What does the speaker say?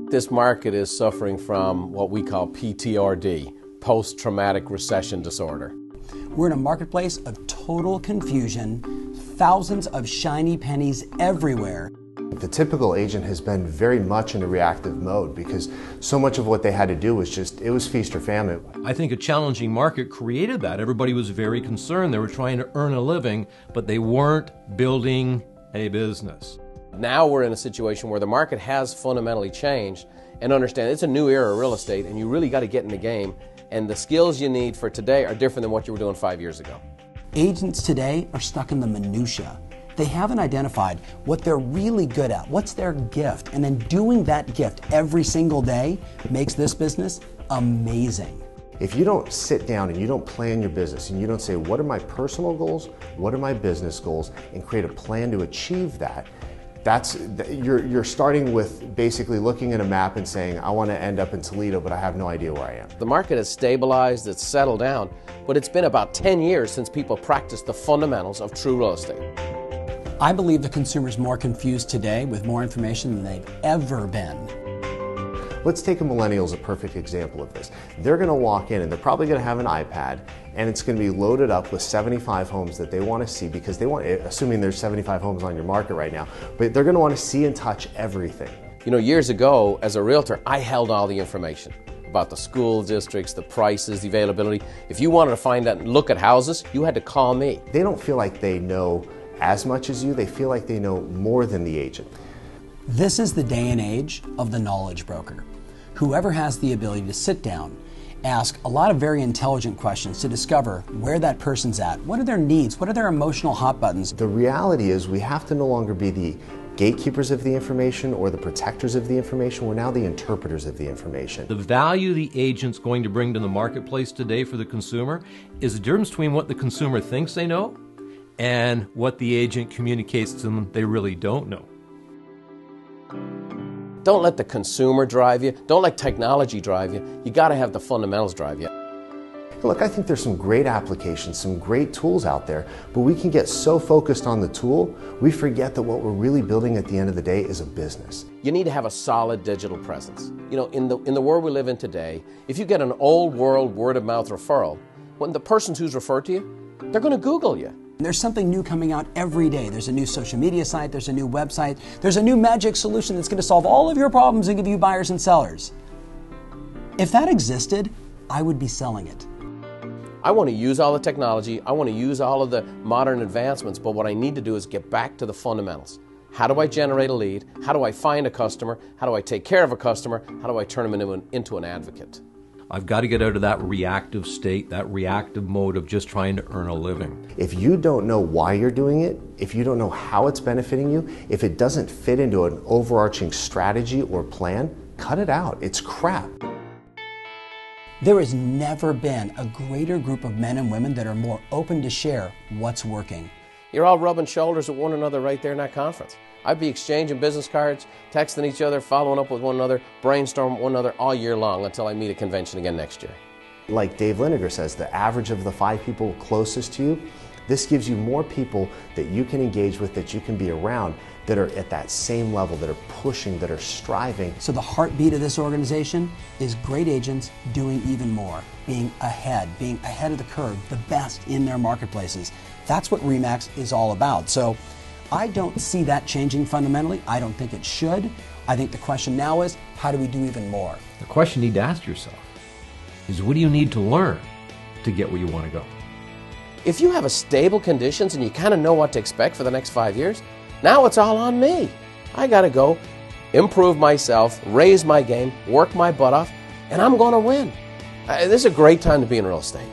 This market is suffering from what we call PTRD, post-traumatic recession disorder. We're in a marketplace of total confusion, thousands of shiny pennies everywhere. The typical agent has been very much in a reactive mode because so much of what they had to do was it was feast or famine. I think a challenging market created that. Everybody was very concerned. They were trying to earn a living, but they weren't building a business. Now we're in a situation where the market has fundamentally changed, and understand it's a new era of real estate and you really got to get in the game, and the skills you need for today are different than what you were doing 5 years ago. Agents today are stuck in the minutia. They haven't identified what they're really good at, what's their gift, and then doing that gift every single day makes this business amazing. If you don't sit down and you don't plan your business and you don't say, what are my personal goals, what are my business goals, and create a plan to achieve that, you're starting with basically looking at a map and saying, I want to end up in Toledo, but I have no idea where I am. The market has stabilized, it's settled down, but it's been about 10 years since people practiced the fundamentals of true real estate. I believe the consumer's more confused today with more information than they've ever been. Let's take a millennial as a perfect example of this. They're going to walk in and they're probably going to have an iPad, and it's going to be loaded up with 75 homes that they want to see because they want, assuming there's 75 homes on your market right now, but they're going to want to see and touch everything. You know, years ago, as a realtor, I held all the information about the school districts, the prices, the availability. If you wanted to find out and look at houses, you had to call me. They don't feel like they know as much as you, they feel like they know more than the agent. This is the day and age of the knowledge broker. Whoever has the ability to sit down, ask a lot of very intelligent questions to discover where that person's at, what are their needs, what are their emotional hot buttons. The reality is we have to no longer be the gatekeepers of the information or the protectors of the information. We're now the interpreters of the information. The value the agent's going to bring to the marketplace today for the consumer is the difference between what the consumer thinks they know and what the agent communicates to them they really don't know. Don't let the consumer drive you. Don't let technology drive you. You got to have the fundamentals drive you. Look, I think there's some great applications, some great tools out there, but we can get so focused on the tool, we forget that what we're really building at the end of the day is a business. You need to have a solid digital presence. You know, in the world we live in today, if you get an old world word-of-mouth referral, when the person who's referred to you, they're going to Google you. There's something new coming out every day. There's a new social media site, there's a new website, there's a new magic solution that's going to solve all of your problems and give you buyers and sellers. If that existed, I would be selling it. I want to use all the technology, I want to use all of the modern advancements, but what I need to do is get back to the fundamentals. How do I generate a lead? How do I find a customer? How do I take care of a customer? How do I turn them into an advocate? I've got to get out of that reactive state, that reactive mode of just trying to earn a living. If you don't know why you're doing it, if you don't know how it's benefiting you, if it doesn't fit into an overarching strategy or plan, cut it out. It's crap. There has never been a greater group of men and women that are more open to share what's working. You're all rubbing shoulders with one another right there in that conference. I'd be exchanging business cards, texting each other, following up with one another, brainstorming with one another all year long until I meet at convention again next year. Like Dave Liniger says, the average of the 5 people closest to you, this gives you more people that you can engage with, that you can be around, that are at that same level, that are pushing, that are striving. So the heartbeat of this organization is great agents doing even more, being ahead of the curve, the best in their marketplaces. That's what RE/MAX is all about. So I don't see that changing fundamentally. I don't think it should. I think the question now is, how do we do even more? The question you need to ask yourself is, what do you need to learn to get where you want to go? If you have a stable conditions and you kind of know what to expect for the next 5 years, now it's all on me. I got to go improve myself, raise my game, work my butt off, and I'm going to win. This is a great time to be in real estate.